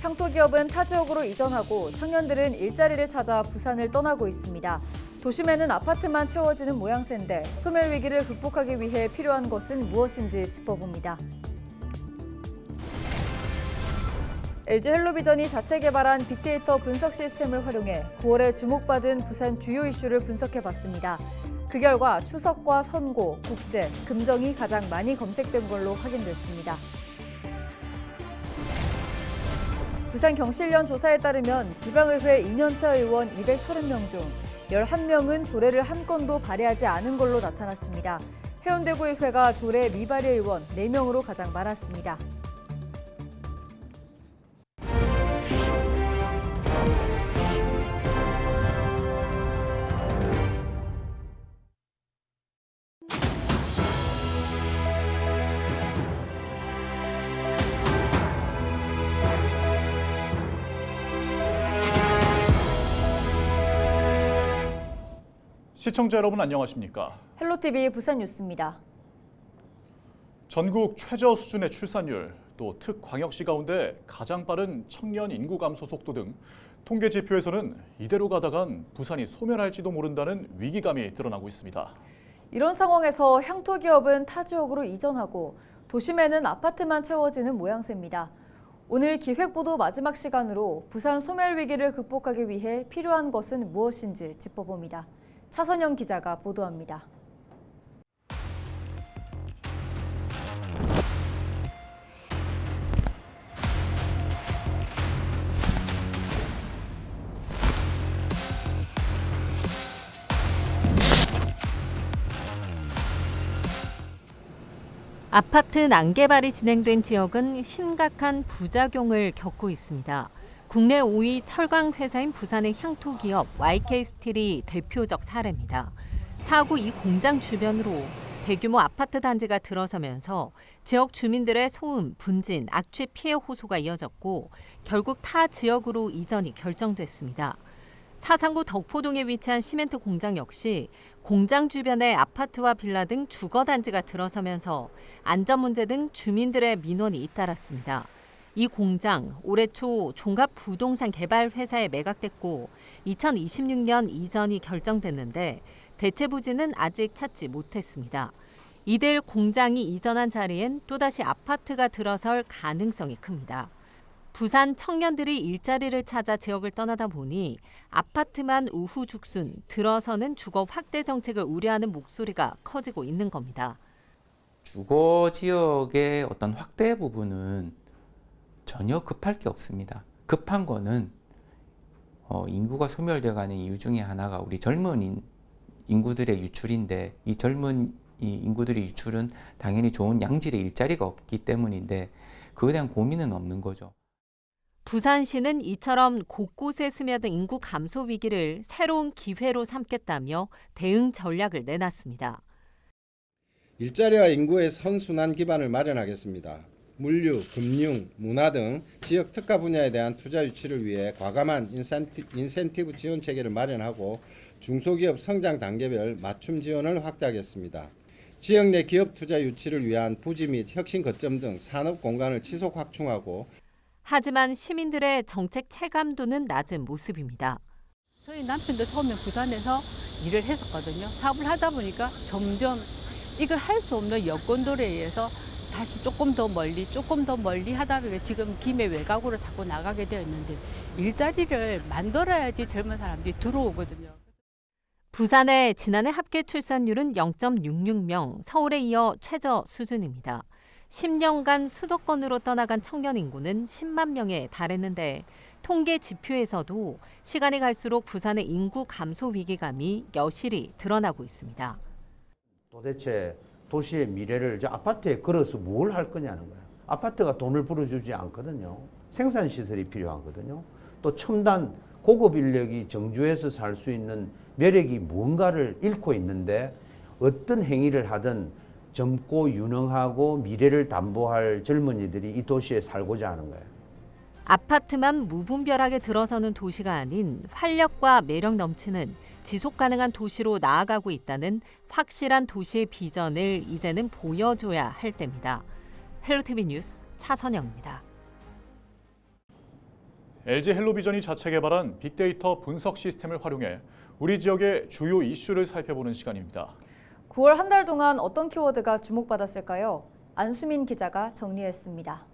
향토기업은 타 지역으로 이전하고 청년들은 일자리를 찾아 부산을 떠나고 있습니다. 도심에는 아파트만 채워지는 모양새인데 소멸 위기를 극복하기 위해 필요한 것은 무엇인지 짚어봅니다. LG 헬로비전이 자체 개발한 빅데이터 분석 시스템을 활용해 9월에 주목받은 부산 주요 이슈를 분석해봤습니다. 그 결과 추석과 선고, 국제, 금정이 가장 많이 검색된 걸로 확인됐습니다. 부산경실련 조사에 따르면 지방의회 2년차 의원 230명 중 11명은 조례를 한 건도 발의하지 않은 걸로 나타났습니다. 해운대구의회가 조례 미발의 의원 4명으로 가장 많았습니다. 시청자 여러분 안녕하십니까? 헬로티비 부산 뉴스입니다. 전국 최저 수준의 출산율, 또 특광역시 가운데 가장 빠른 청년 인구 감소 속도 등 통계 지표에서는 이대로 가다간 부산이 소멸할지도 모른다는 위기감이 드러나고 있습니다. 이런 상황에서 향토기업은 타 지역으로 이전하고 도심에는 아파트만 채워지는 모양새입니다. 오늘 기획보도 마지막 시간으로 부산 소멸 위기를 극복하기 위해 필요한 것은 무엇인지 짚어봅니다. 차선영 기자가 보도합니다. 아파트 난개발이 진행된 지역은 심각한 부작용을 겪고 있습니다. 국내 5위 철강 회사인 부산의 향토기업 YK스틸이 대표적 사례입니다. 사고 이 공장 주변으로 대규모 아파트 단지가 들어서면서 지역 주민들의 소음, 분진, 악취 피해 호소가 이어졌고 결국 타 지역으로 이전이 결정됐습니다. 사상구 덕포동에 위치한 시멘트 공장 역시 공장 주변에 아파트와 빌라 등 주거 단지가 들어서면서 안전 문제 등 주민들의 민원이 잇따랐습니다. 이 공장 올해 초 종합부동산 개발 회사에 매각됐고 2026년 이전이 결정됐는데 대체 부지는 아직 찾지 못했습니다. 이들 공장이 이전한 자리엔 또다시 아파트가 들어설 가능성이 큽니다. 부산 청년들이 일자리를 찾아 지역을 떠나다 보니 아파트만 우후죽순, 들어서는 주거 확대 정책을 우려하는 목소리가 커지고 있는 겁니다. 주거 지역의 어떤 확대 부분은 전혀 급할 게 없습니다. 급한 거는 인구가 소멸되어가는 이유 중에 하나가 우리 젊은 인구들의 유출인데 이 젊은 인구들의 유출은 당연히 좋은 양질의 일자리가 없기 때문인데 그에 대한 고민은 없는 거죠. 부산시는 이처럼 곳곳에 스며든 인구 감소 위기를 새로운 기회로 삼겠다며 대응 전략을 내놨습니다. 일자리와 인구의 선순환 기반을 마련하겠습니다. 물류, 금융, 문화 등 지역 특화 분야에 대한 투자 유치를 위해 과감한 인센티브 지원 체계를 마련하고 중소기업 성장 단계별 맞춤 지원을 확대하겠습니다. 지역 내 기업 투자 유치를 위한 부지 및 혁신 거점 등 산업 공간을 지속 확충하고 하지만 시민들의 정책 체감도는 낮은 모습입니다. 저희 남편도 처음에 부산에서 일을 했었거든요. 사업을 하다 보니까 점점 이걸 할 수 없는 여건들에 의해서 다시 조금 더 멀리 하다 보니까 지금 김해 외곽으로 자꾸 나가게 되어 있는데 일자리를 만들어야지 젊은 사람들이 들어오거든요. 부산의 지난해 합계 출산율은 0.66명, 서울에 이어 최저 수준입니다. 10년간 수도권으로 떠나간 청년 인구는 10만 명에 달했는데 통계 지표에서도 시간이 갈수록 부산의 인구 감소 위기감이 여실히 드러나고 있습니다. 도대체 도시의 미래를 저 아파트에 걸어서 뭘 할 거냐는 거예요. 아파트가 돈을 벌어주지 않거든요. 생산시설이 필요하거든요. 또 첨단 고급 인력이 정주에서 살 수 있는 매력이 무언가를 잃고 있는데 어떤 행위를 하든 젊고 유능하고 미래를 담보할 젊은이들이 이 도시에 살고자 하는 거예요. 아파트만 무분별하게 들어서는 도시가 아닌 활력과 매력 넘치는 지속 가능한 도시로 나아가고 있다는 확실한 도시의 비전을 이제는 보여줘야 할 때입니다. 헬로티비 뉴스 차선영입니다. LG 헬로비전이 자체 개발한 빅데이터 분석 시스템을 활용해 우리 지역의 주요 이슈를 살펴보는 시간입니다. 9월 한 달 동안 어떤 키워드가 주목받았을까요? 안수민 기자가 정리했습니다.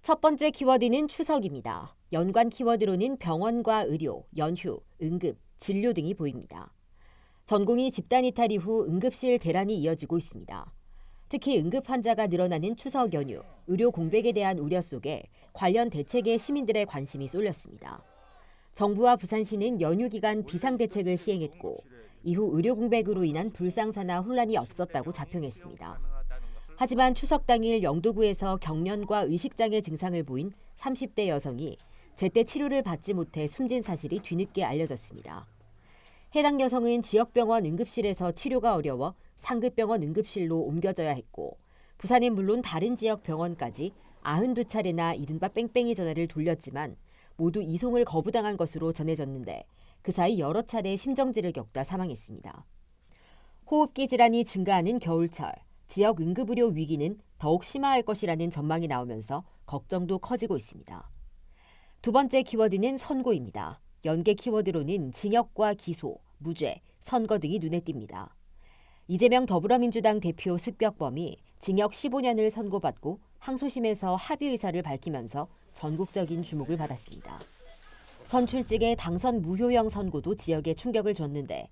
첫 번째 키워드는 추석입니다. 연관 키워드로는 병원과 의료, 연휴, 응급, 진료 등이 보입니다. 전공의 집단 이탈 이후 응급실 대란이 이어지고 있습니다. 특히 응급 환자가 늘어나는 추석 연휴, 의료 공백에 대한 우려 속에 관련 대책에 시민들의 관심이 쏠렸습니다. 정부와 부산시는 연휴 기간 비상대책을 시행했고 이후 의료 공백으로 인한 불상사나 혼란이 없었다고 자평했습니다. 하지만 추석 당일 영도구에서 경련과 의식장애 증상을 보인 30대 여성이 제때 치료를 받지 못해 숨진 사실이 뒤늦게 알려졌습니다. 해당 여성은 지역병원 응급실에서 치료가 어려워 상급병원 응급실로 옮겨져야 했고 부산은 물론 다른 지역 병원까지 92차례나 이른바 뺑뺑이 전화를 돌렸지만 모두 이송을 거부당한 것으로 전해졌는데 그 사이 여러 차례 심정지를 겪다 사망했습니다. 호흡기 질환이 증가하는 겨울철, 지역 응급의료 위기는 더욱 심화할 것이라는 전망이 나오면서 걱정도 커지고 있습니다. 두 번째 키워드는 선고입니다. 연계 키워드로는 징역과 기소, 무죄, 선고 등이 눈에 띕니다. 이재명 더불어민주당 대표 습격범이 징역 15년을 선고받고 항소심에서 합의 의사를 밝히면서 전국적인 주목을 받았습니다. 선출직의 당선 무효형 선고도 지역에 충격을 줬는데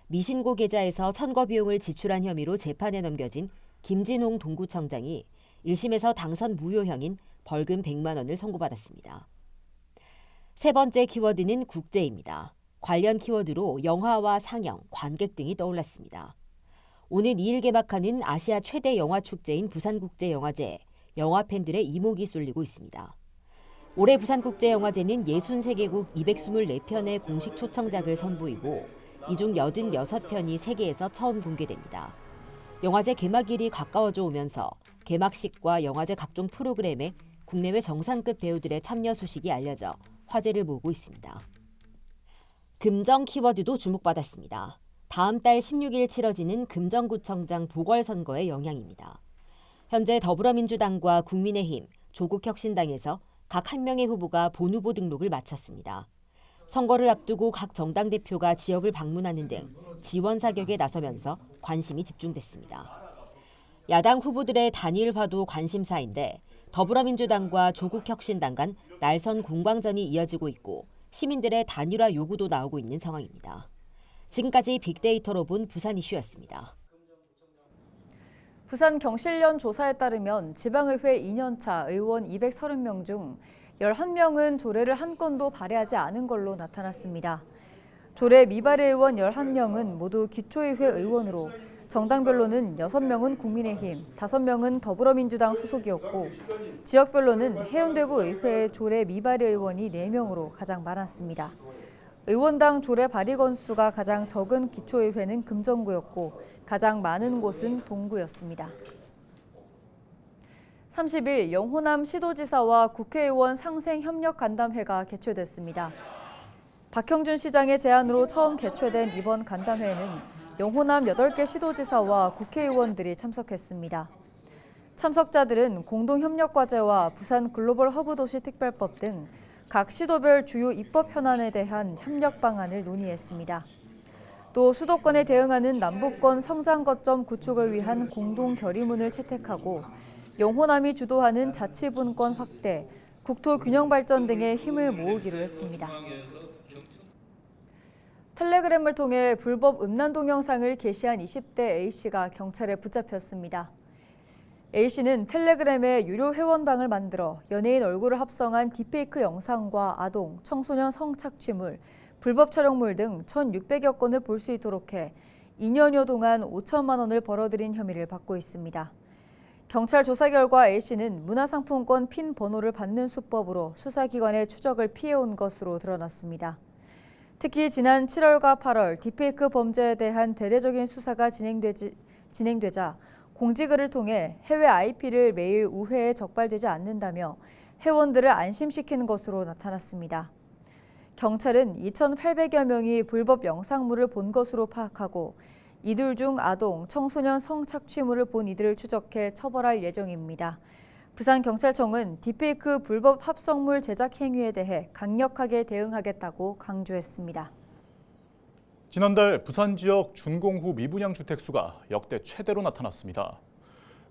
미신고 계좌에서 선거 비용을 지출한 혐의로 재판에 넘겨진 김진홍 동구청장이 1심에서 당선 무효형인 벌금 100만 원을 선고받았습니다. 세 번째 키워드는 국제입니다. 관련 키워드로 영화와 상영, 관객 등이 떠올랐습니다. 오는 2일 개막하는 아시아 최대 영화 축제인 부산국제영화제에 영화 팬들의 이목이 쏠리고 있습니다. 올해 부산국제영화제는 63개국 224편의 공식 초청작을 선보이고 이 중 86편이 세계에서 처음 공개됩니다. 영화제 개막일이 가까워져 오면서 개막식과 영화제 각종 프로그램에 국내외 정상급 배우들의 참여 소식이 알려져 화제를 모으고 있습니다. 금정 키워드도 주목받았습니다. 다음 달 16일 치러지는 금정구청장 보궐선거의 영향입니다. 현재 더불어민주당과 국민의힘, 조국혁신당에서 각 한 명의 후보가 본후보 등록을 마쳤습니다. 선거를 앞두고 각 정당 대표가 지역을 방문하는 등 지원 사격에 나서면서 관심이 집중됐습니다. 야당 후보들의 단일화도 관심사인데 더불어민주당과 조국혁신당 간 날선 공방전이 이어지고 있고 시민들의 단일화 요구도 나오고 있는 상황입니다. 지금까지 빅데이터로 본 부산 이슈였습니다. 부산 경실련 조사에 따르면 지방의회 2년차 의원 230명 중 11명은 조례를 한 건도 발의하지 않은 걸로 나타났습니다. 조례 미발의 의원 11명은 모두 기초의회 의원으로 정당별로는 6명은 국민의힘, 5명은 더불어민주당 소속이었고 지역별로는 해운대구 의회 조례 미발의 의원이 4명으로 가장 많았습니다. 의원당 조례 발의 건수가 가장 적은 기초의회는 금정구였고 가장 많은 곳은 동구였습니다. 30일 영호남 시도지사와 국회의원 상생협력간담회가 개최됐습니다. 박형준 시장의 제안으로 처음 개최된 이번 간담회에는 영호남 8개 시도지사와 국회의원들이 참석했습니다. 참석자들은 공동협력과제와 부산 글로벌 허브도시 특별법 등 각 시도별 주요 입법 현안에 대한 협력 방안을 논의했습니다. 또 수도권에 대응하는 남북권 성장 거점 구축을 위한 공동 결의문을 채택하고 영호남이 주도하는 자치분권 확대, 국토 균형 발전 등에 힘을 모으기로 했습니다. 텔레그램을 통해 불법 음란 동영상을 게시한 20대 A씨가 경찰에 붙잡혔습니다. A씨는 텔레그램에 유료 회원방을 만들어 연예인 얼굴을 합성한 딥페이크 영상과 아동, 청소년 성착취물, 불법 촬영물 등 1,600여 건을 볼 수 있도록 해 2년여 동안 5천만 원을 벌어들인 혐의를 받고 있습니다. 경찰 조사 결과 A씨는 문화상품권 핀 번호를 받는 수법으로 수사기관의 추적을 피해온 것으로 드러났습니다. 특히 지난 7월과 8월 딥페이크 범죄에 대한 대대적인 수사가 진행되자 공지글을 통해 해외 IP를 매일 우회에 적발되지 않는다며 회원들을 안심시키는 것으로 나타났습니다. 경찰은 2,800여 명이 불법 영상물을 본 것으로 파악하고 이들 중 아동, 청소년 성착취물을 본 이들을 추적해 처벌할 예정입니다. 부산경찰청은 딥페이크 불법 합성물 제작 행위에 대해 강력하게 대응하겠다고 강조했습니다. 지난달 부산 지역 준공후 미분양 주택 수가 역대 최대로 나타났습니다.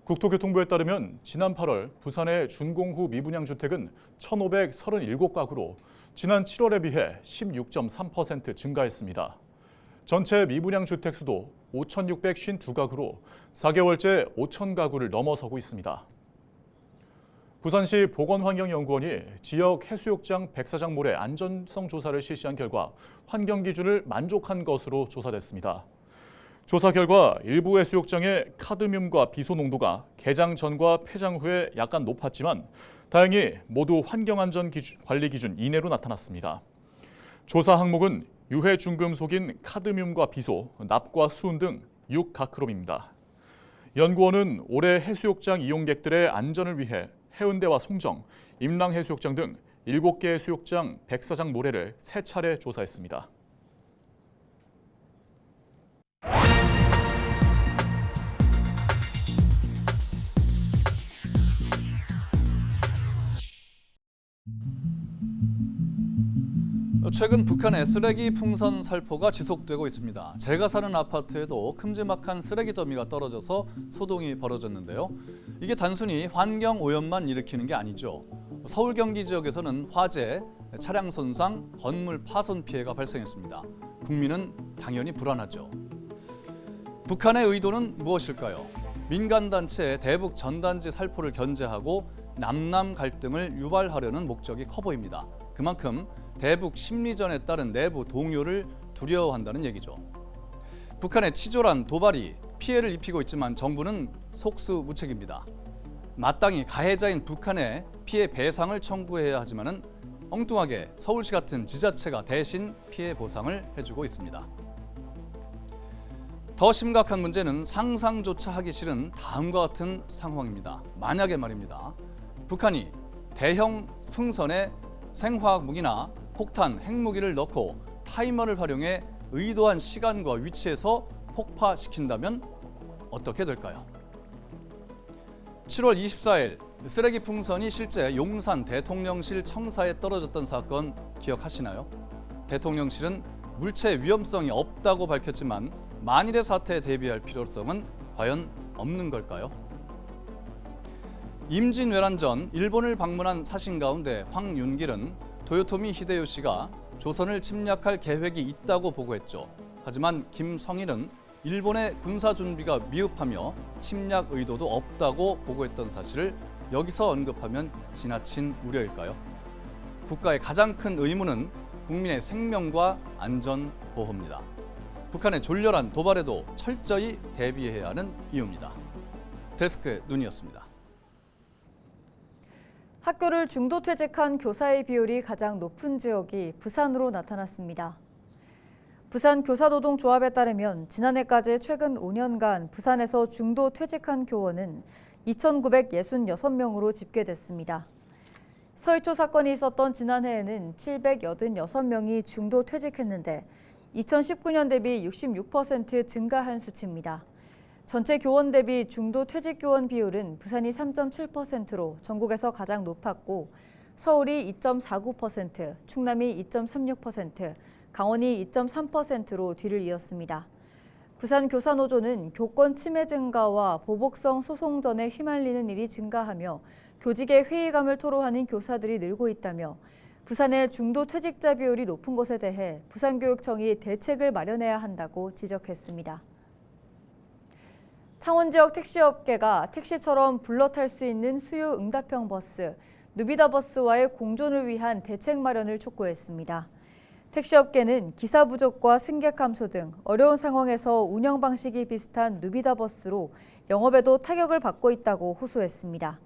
국토교통부에 따르면 지난 8월 부산의 준공후 미분양 주택은 1,537가구로 지난 7월에 비해 16.3% 증가했습니다. 전체 미분양 주택 수도 5,652가구로 4개월째 5,000가구를 넘어서고 있습니다. 부산시 보건환경연구원이 지역 해수욕장 백사장 모래 안전성 조사를 실시한 결과 환경 기준을 만족한 것으로 조사됐습니다. 조사 결과 일부 해수욕장의 카드뮴과 비소 농도가 개장 전과 폐장 후에 약간 높았지만 다행히 모두 환경안전관리 기준 이내로 나타났습니다. 조사 항목은 유해 중금속인 카드뮴과 비소, 납과 수은 등 6가크롬입니다. 연구원은 올해 해수욕장 이용객들의 안전을 위해 해운대와 송정, 임랑해수욕장 등 7개 해수욕장 백사장 모래를 3차례 조사했습니다. 최근 북한의 쓰레기 풍선 살포가 지속되고 있습니다. 제가 사는 아파트에도 큼지막한 쓰레기 더미가 떨어져서 소동이 벌어졌는데요. 이게 단순히 환경 오염만 일으키는 게 아니죠. 서울 경기 지역에서는 화재, 차량 손상, 건물 파손 피해가 발생했습니다. 국민은 당연히 불안하죠. 북한의 의도는 무엇일까요? 민간단체의 대북 전단지 살포를 견제하고 남남 갈등을 유발하려는 목적이 커 보입니다. 그만큼 대북 심리전에 따른 내부 동요를 두려워한다는 얘기죠. 북한의 치졸한 도발이 피해를 입히고 있지만 정부는 속수무책입니다. 마땅히 가해자인 북한에 피해 배상을 청구해야 하지만은 엉뚱하게 서울시 같은 지자체가 대신 피해 보상을 해주고 있습니다. 더 심각한 문제는 상상조차 하기 싫은 다음과 같은 상황입니다. 만약에 말입니다. 북한이 대형 풍선에 생화학 무기나 폭탄, 핵무기를 넣고 타이머를 활용해 의도한 시간과 위치에서 폭파시킨다면 어떻게 될까요? 7월 24일 쓰레기 풍선이 실제 용산 대통령실 청사에 떨어졌던 사건 기억하시나요? 대통령실은 물체 위험성이 없다고 밝혔지만 만일의 사태에 대비할 필요성은 과연 없는 걸까요? 임진왜란 전 일본을 방문한 사신 가운데 황윤길은 도요토미 히데요시가 조선을 침략할 계획이 있다고 보고했죠. 하지만 김성일은 일본의 군사 준비가 미흡하며 침략 의도도 없다고 보고했던 사실을 여기서 언급하면 지나친 우려일까요? 국가의 가장 큰 의무는 국민의 생명과 안전 보호입니다. 북한의 졸렬한 도발에도 철저히 대비해야 하는 이유입니다. 데스크의 눈이었습니다. 학교를 중도 퇴직한 교사의 비율이 가장 높은 지역이 부산으로 나타났습니다. 부산 교사노동조합에 따르면 지난해까지 최근 5년간 부산에서 중도 퇴직한 교원은 2,966명으로 집계됐습니다. 서희초 사건이 있었던 지난해에는 786명이 중도 퇴직했는데 2019년 대비 66% 증가한 수치입니다. 전체 교원 대비 중도 퇴직 교원 비율은 부산이 3.7%로 전국에서 가장 높았고 서울이 2.49%, 충남이 2.36%, 강원이 2.3%로 뒤를 이었습니다. 부산교사노조는 교권 침해 증가와 보복성 소송 전에 휘말리는 일이 증가하며 교직의 회의감을 토로하는 교사들이 늘고 있다며 부산의 중도 퇴직자 비율이 높은 것에 대해 부산교육청이 대책을 마련해야 한다고 지적했습니다. 창원 지역 택시업계가 택시처럼 불러 탈 수 있는 수요 응답형 버스, 누비다 버스와의 공존을 위한 대책 마련을 촉구했습니다. 택시업계는 기사 부족과 승객 감소 등 어려운 상황에서 운영 방식이 비슷한 누비다 버스로 영업에도 타격을 받고 있다고 호소했습니다.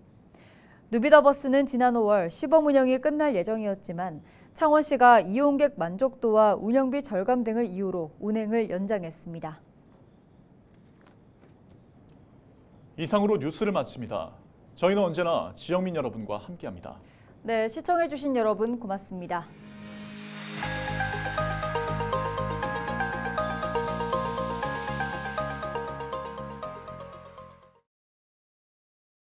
누비다 버스는 지난 5월 시범 운영이 끝날 예정이었지만 창원시가 이용객 만족도와 운영비 절감 등을 이유로 운행을 연장했습니다. 이상으로 뉴스를 마칩니다. 저희는 언제나 지역민 여러분과 함께합니다. 네, 시청해주신 여러분 고맙습니다.